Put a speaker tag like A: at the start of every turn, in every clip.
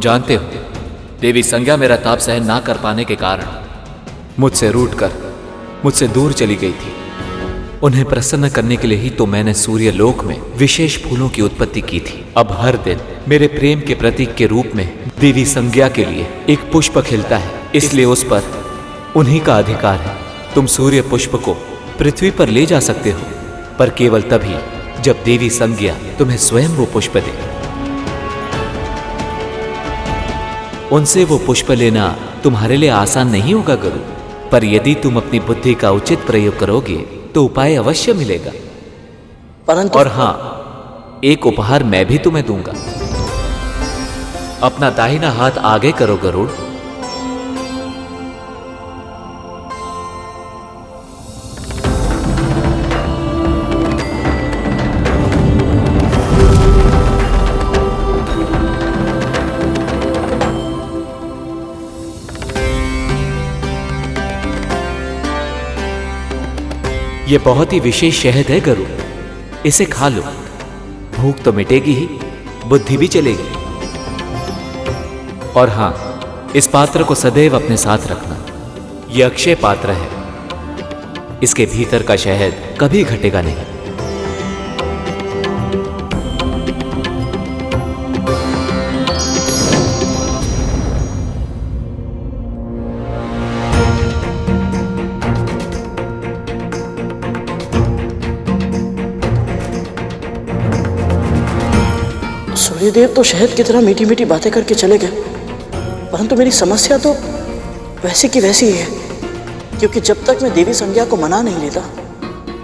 A: तुम जानते हो, देवी संज्ञा मेरा ताप सहन ना कर पाने के कारण मुझसे रूठकर मुझसे दूर चली गई थी। उन्हें प्रसन्न करने के लिए ही तो मैंने सूर्य लोक में विशेष फूलों की उत्पत्ति की थी। अब हर दिन मेरे प्रेम के प्रतीक के रूप में देवी संज्ञा के लिए एक पुष्प खिलता है, इसलिए उस पर उन्हीं का अधिकार है। तुम सूर्य पुष्प को पृथ्वी पर ले जा सकते हो, पर केवल तभी जब देवी संज्ञा तुम्हें स्वयं वो पुष्प दे। उनसे वो पुष्प लेना तुम्हारे लिए आसान नहीं होगा गुरु, पर यदि तुम अपनी बुद्धि का उचित प्रयोग करोगे तो उपाय अवश्य मिलेगा।
B: परंतु
A: और हां, एक उपहार मैं भी तुम्हें दूंगा। अपना दाहिना हाथ आगे करो गरुड़। ये बहुत ही विशेष शहद है गरुड़, इसे खा लो। भूख तो मिटेगी ही, बुद्धि भी चलेगी। और हां, इस पात्र को सदैव अपने साथ रखना। यह अक्षय पात्र है, इसके भीतर का शहद कभी घटेगा नहीं।
B: सूर्यदेव तो शहद की तरह मीठी मीठी बातें करके चले गए, परंतु मेरी समस्या तो वैसी की वैसी ही है, क्योंकि जब तक मैं देवी संज्ञा को मना नहीं लेता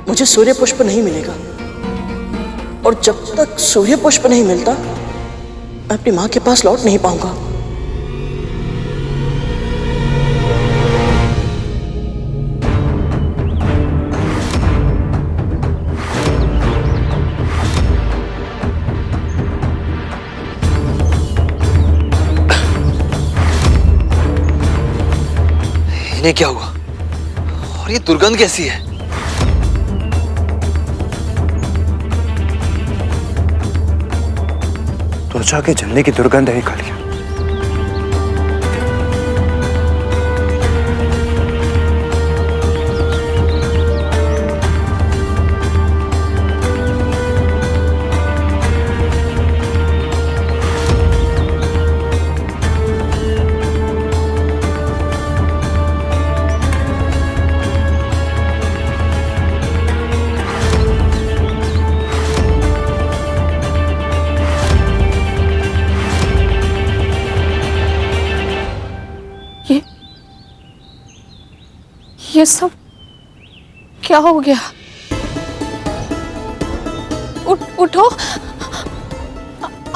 B: मुझे सूर्य पुष्प नहीं मिलेगा, और जब तक सूर्य पुष्प नहीं मिलता मैं अपनी मां के पास लौट नहीं पाऊंगा।
C: इन्हें क्या हुआ और ये दुर्गंध कैसी है?
D: त्वचा के जलने की दुर्गंध है कालिया।
E: ये सब क्या हो गया? उठो,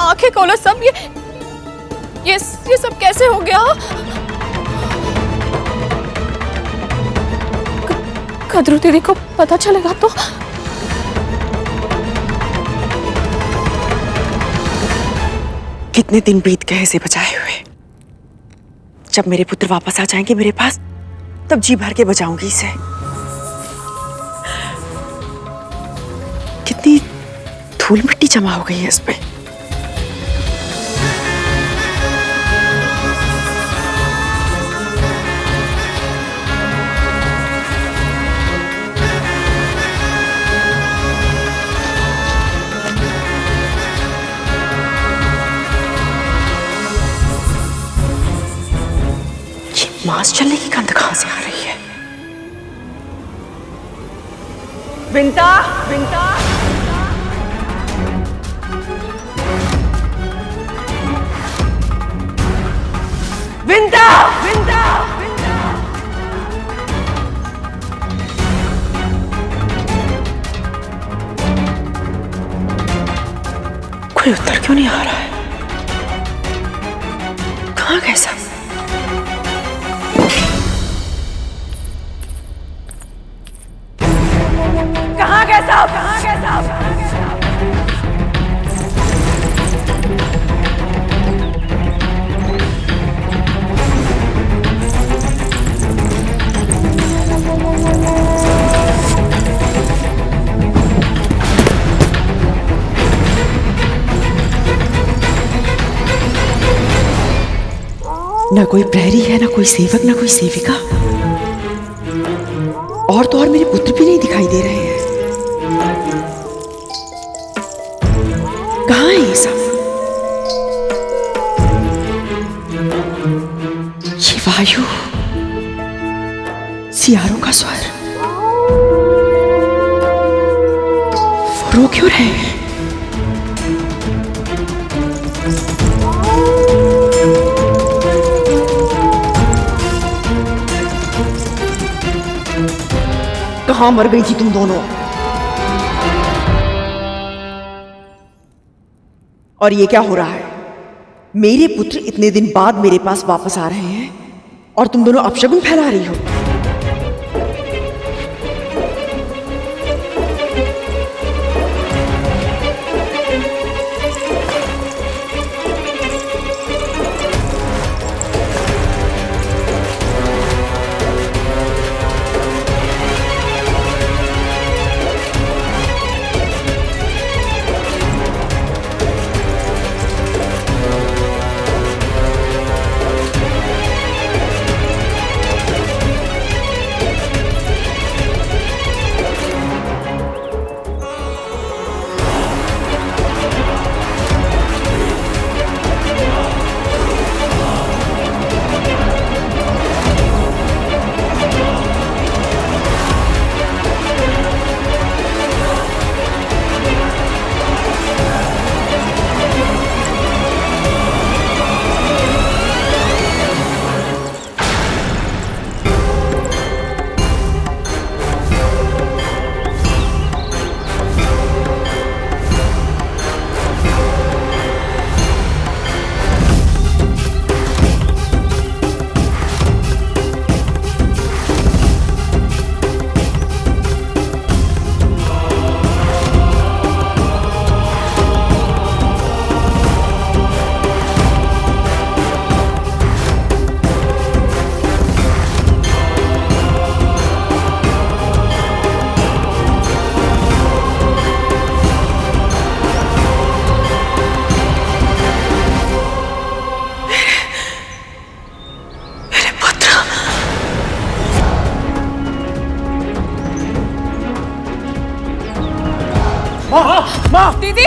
E: आंखें खोलो सब। ये सब कैसे हो गया? कद्रू दीदी को पता चलेगा तो?
F: कितने दिन बीत गए इसे बचाए हुए। जब मेरे पुत्र वापस आ जाएंगे मेरे पास, तब जी भर के बचाऊंगी इसे। कितनी धूल मिट्टी जमा हो गई है इस पे। मांस चलने की गंध कहां से आ रही है? विंता, विंता, विंता, विंता, कोई उत्तर क्यों नहीं आ रहा है? कहां गए सब? कहां गए सब? कहां गए सब? ना कोई प्रहरी है, ना कोई सेवक, ना कोई सेविका, और तो और मेरे पुत्र भी नहीं दिखाई दे रहे हैं। कहाँ है ये सब? ये वायु, सियारों का स्वर, वो रो क्यों रहे हैं? कहां मर गई थी तुम दोनों? और ये क्या हो रहा है? मेरे पुत्र इतने दिन बाद मेरे पास वापस आ रहे हैं और तुम दोनों अपशगुन फैला रही हो।
E: दीदी,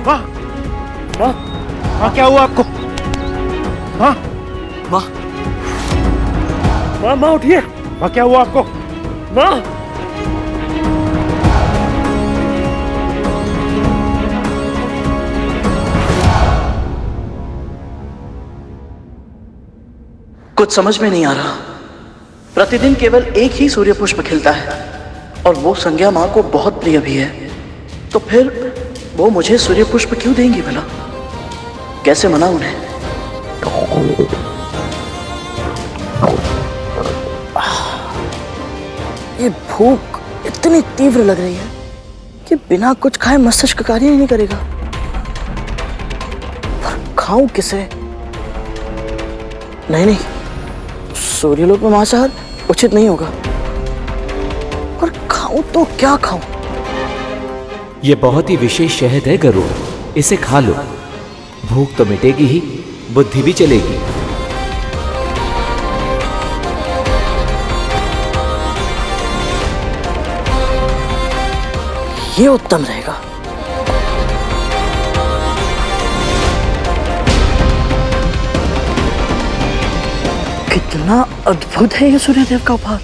D: माँ, माँ, माँ क्या हुआ आपको? माँ,
C: माँ,
D: माँ, माँ उठिए। माँ क्या हुआ आपको? माँ,
B: कुछ समझ में नहीं आ रहा। प्रतिदिन केवल एक ही सूर्य पुष्प खिलता है और वो संज्ञा माँ को बहुत प्रिय भी है। तो फिर वो मुझे सूर्य पुष्प क्यों देंगी भला? कैसे मनाऊं उन्हें? ये भूख इतनी तीव्र लग रही है कि बिना कुछ खाए मस्तिष्क कार्य ही नहीं करेगा। पर खाऊं किसे? नहीं, सूर्यलोक में मांसाहार उचित नहीं होगा। और खाऊं तो क्या खाऊं?
A: यह बहुत ही विशेष शहद है गरुड़, इसे खा लो। भूख तो मिटेगी ही, बुद्धि भी चलेगी।
B: ये उत्तम रहेगा। कितना अद्भुत है ये सूर्यदेव का उपहार।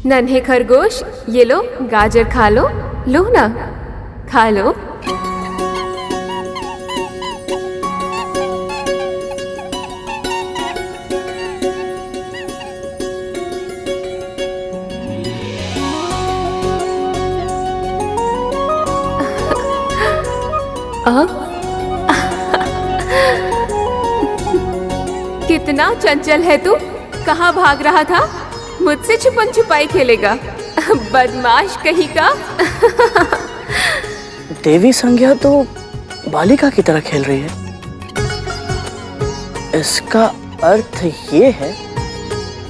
E: नन्हे खरगोश, ये लो गाजर खा लो। लो ना, खा लो। कितना चंचल है तू। कहाँ भाग रहा था? मुझसे छुपन छुपाई खेलेगा, बदमाश कहीं का।
B: देवी संज्ञा तो बालिका की तरह खेल रही है। इसका अर्थ ये है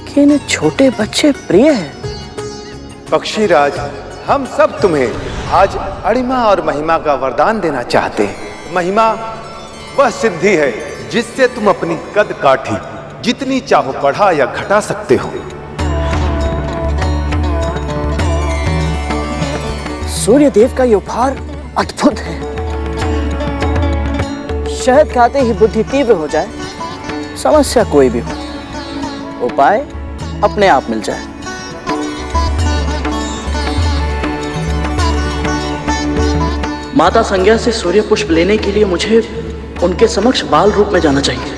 B: कि इन्हें छोटे बच्चे प्रिय हैं।
D: पक्षीराज, हम सब तुम्हें आज अणिमा और महिमा का वरदान देना चाहते हैं। महिमा वह सिद्धि है जिससे तुम अपनी कद काठी जितनी चाहो बढ़ा या घटा सकते हो।
B: सूर्य देव का ये उपहार अद्भुत है। शहद खाते ही बुद्धि तीव्र हो जाए, समस्या कोई भी हो, उपाय अपने आप मिल जाए। माता संज्ञा से सूर्य पुष्प लेने के लिए मुझे उनके समक्ष बाल रूप में जाना चाहिए।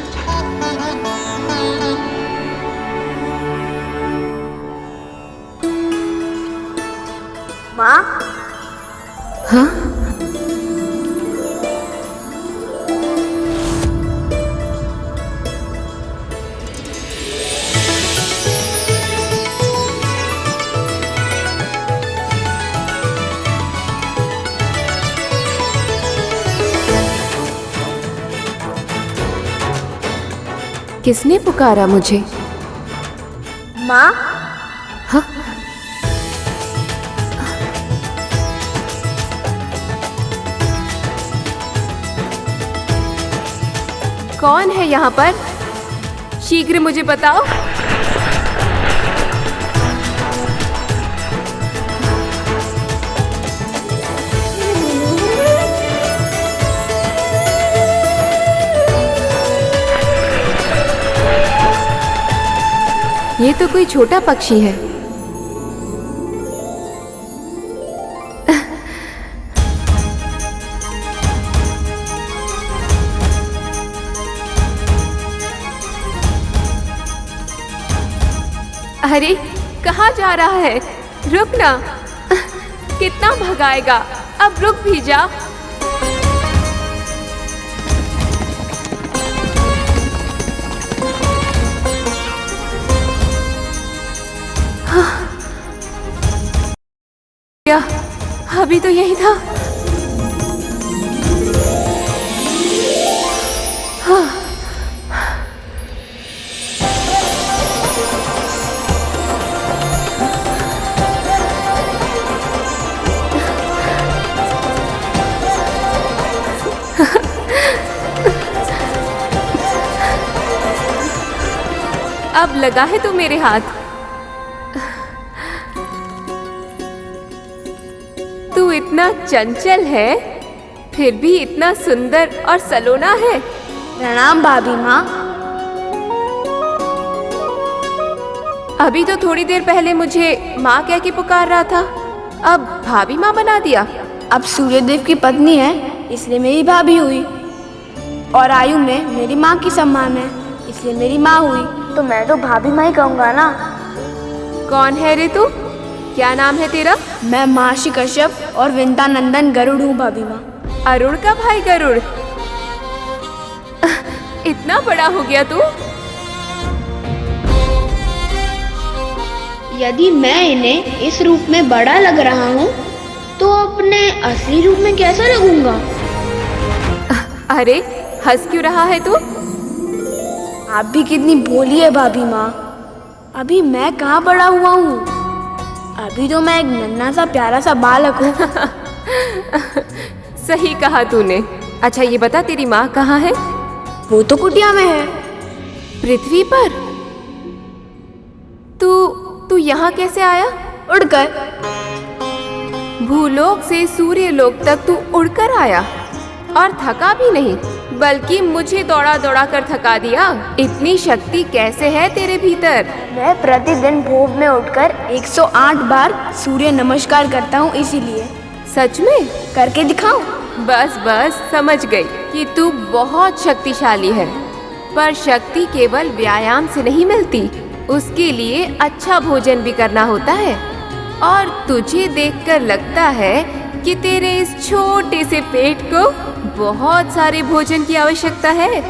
G: माँ,
E: हाँ? किसने पुकारा मुझे?
G: माँ,
E: हाँ? कौन है यहाँ पर? शीघ्र मुझे बताओ। ये तो कोई छोटा पक्षी है। अरे कहाँ जा रहा है? रुक ना। कितना भगाएगा? अब रुक भी जा। क्या अभी तो यही था। हाँ। अब लगा है तू मेरे हाथ। तू इतना चंचल है, फिर भी इतना सुंदर और सलोना है।
G: प्रणाम भाभी माँ।
E: अभी तो थोड़ी देर पहले मुझे माँ कह के पुकार रहा था, अब भाभी माँ बना दिया।
G: अब सूर्यदेव की पत्नी है, इसलिए मेरी भाभी हुई, और आयु में मेरी माँ की समान है, इसलिए मेरी माँ हुई। तो मैं तो भाभी माँ ही कहूँगा ना।
E: कौन है रे तू? क्या नाम है तेरा?
G: मैं महर्षि कश्यप और विंता नंदन गरुड़ हूँ भाभी माँ।
E: अरुण का भाई गरुड़? इतना बड़ा हो गया तू?
H: यदि मैं इन्हें इस रूप में बड़ा लग रहा हूँ तो अपने असली रूप में कैसा लगूंगा?
E: अरे हंस क्यों रहा है तू?
G: आप भी कितनी भोली है भाभी माँ। अभी मैं कहाँ बड़ा हुआ हूँ, अभी तो मैं एक नन्हा सा प्यारा सा बालक हूँ।
E: सही कहा तूने। अच्छा ये बता, तेरी माँ कहाँ है?
G: वो तो कुटिया में है।
E: पृथ्वी पर? तू यहाँ कैसे आया?
G: उड़कर।
E: भूलोक से सूर्यलोक तक तू उड़कर आया, और थका भी नहीं, बल्कि मुझे दौड़ा दौड़ा कर थका दिया। इतनी शक्ति कैसे है तेरे भीतर?
G: मैं प्रतिदिन भोर में उठकर 108 बार सूर्य नमस्कार करता हूँ, इसीलिए।
E: सच में?
G: करके दिखाऊं?
E: बस बस समझ गई कि तू बहुत शक्तिशाली है, पर शक्ति केवल व्यायाम से नहीं मिलती, उसके लिए अच्छा भोजन भी करना होता है। और तुझे देखकर लगता है कि तेरे इस छोटे से पेट को बहुत सारे भोजन की आवश्यकता है।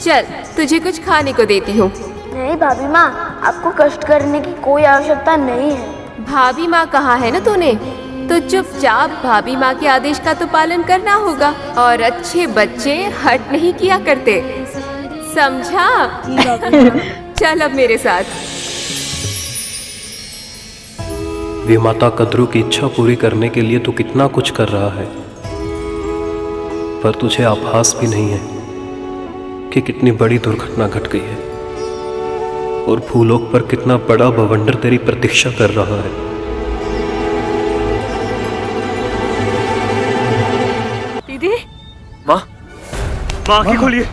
E: चल तुझे कुछ खाने को देती हूँ।
G: नहीं भाभी माँ, आपको कष्ट करने की कोई आवश्यकता नहीं है।
E: भाभी माँ कहा है ना तूने, तो चुपचाप भाभी माँ के आदेश का तो पालन करना होगा, और अच्छे बच्चे हट नहीं किया करते, समझा? चल अब मेरे साथ।
I: विमाता कद्रू की इच्छा पूरी करने के लिए तू कितना कुछ कर रहा है, पर तुझे आभास भी नहीं है कि कितनी बड़ी दुर्घटना घट गई है। और भूलोक पर कितना बड़ा बवंडर तेरी प्रतीक्षा कर रहा है।
E: दीदी,
C: माँ, माँ आंखें खोलिए।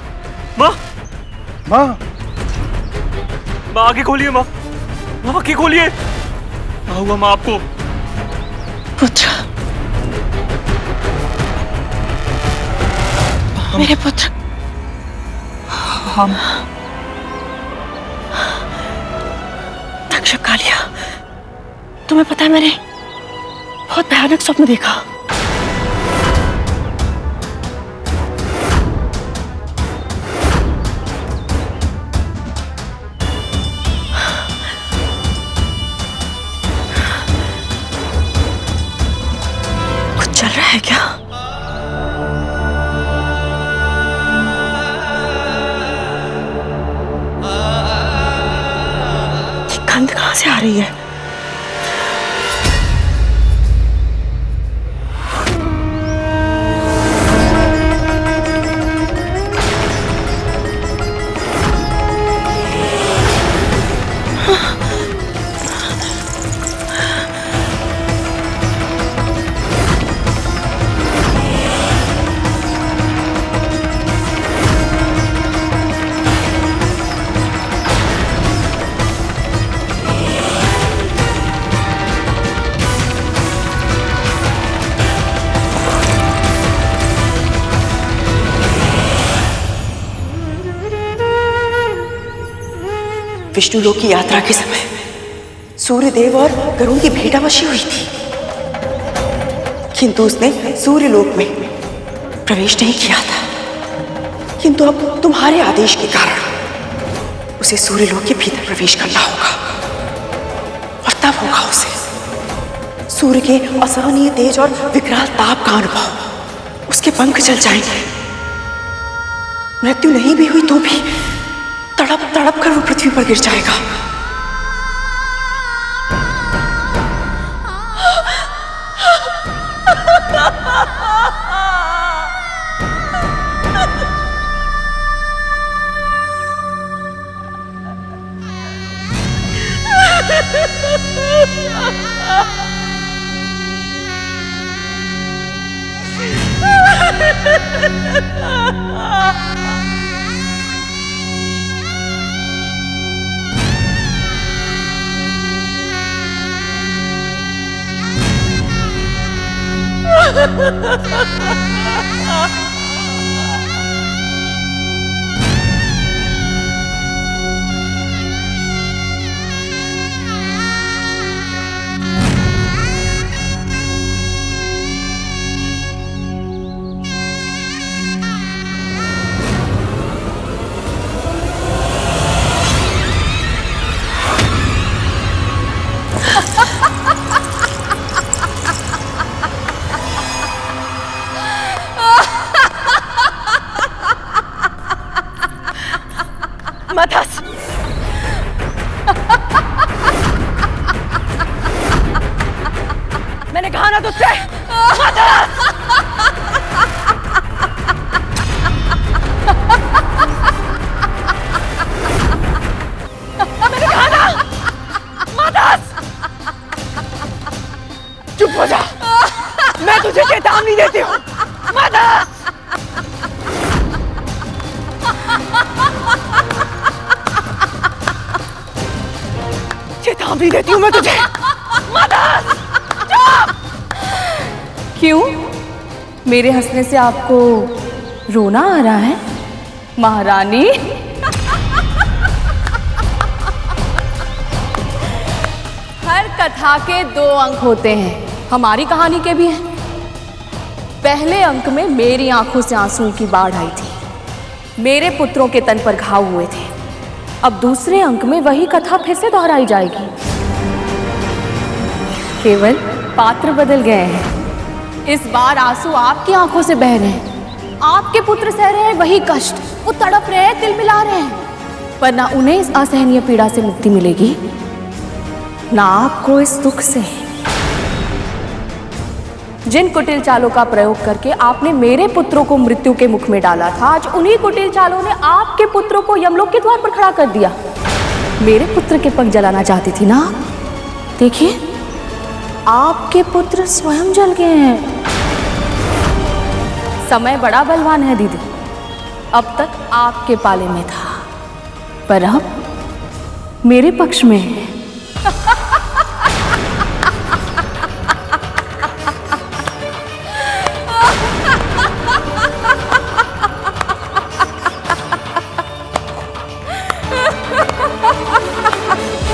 C: माँ,
D: माँ,
C: माँ आंखें खोलिए। माँ, माँ आंखें खोलिए। क्या हुआ माँ आपको?
B: पुत्र, मेरे पुत्र। हम तक्षक कालिया, तुम्हें पता है मैंने बहुत भयानक स्वप्न देखा। कुछ चल रहा है क्या? गंध कहां से आ रही है? विष्णु लोक की यात्रा के समय सूर्यदेव और गरुण की भेंटावशी हुई थी, किंतु उसने सूर्यलोक में प्रवेश नहीं किया था। किंतु अब तुम्हारे आदेश के कारण उसे सूर्यलोक के भीतर प्रवेश करना होगा, और तब होगा उसे सूर्य के असहनीय तेज और विकराल ताप का अनुभव। उसके पंख जल जाएंगे। मृत्यु नहीं भी हुई तो भी तड़प तड़प कर वो पृथ्वी पर गिर जाएगा। मदस, मैंने कहा ना तुझसे, मदस! मैंने कहा ना, मदस! चुप हो जा, मैं तुझे चेतावनी देती हूँ, मदस! चेतावनी देती हूँ मैं तुझे, मदस! चुप!
J: क्यों? मेरे हंसने से आपको रोना आ रहा है, महारानी? हर कथा के 2 अंक होते हैं, हमारी कहानी के भी हैं। पहले अंक में मेरी आंखों से आंसुओं की बाढ़ आई थी, मेरे पुत्रों के तन पर घाव हुए थे। अब दूसरे अंक में वही कथा फिर से दोहराई जाएगी, केवल पात्र बदल गए हैं। इस बार आंसू आपकी आंखों से बह रहे हैं, आपके पुत्र सह रहे हैं वही कष्ट, वो तड़प रहे हैं, तिलमिला रहे हैं, पर ना उन्हें इस असहनीय पीड़ा से मुक्ति मिलेगी, ना आपको इस दुख से। जिन कुटिल चालों का प्रयोग करके आपने मेरे पुत्रों को मृत्यु के मुख में डाला था, आज उन्हीं कुटिल चालों ने आपके पुत्रों को यमलोक के द्वार पर खड़ा कर दिया। मेरे पुत्र के पंख जलाना चाहती थी ना? देखिए, आपके पुत्र स्वयं जल गए हैं। समय बड़ा बलवान है दीदी। अब तक आपके पाले में था, पर अब मेरे पक्ष में है।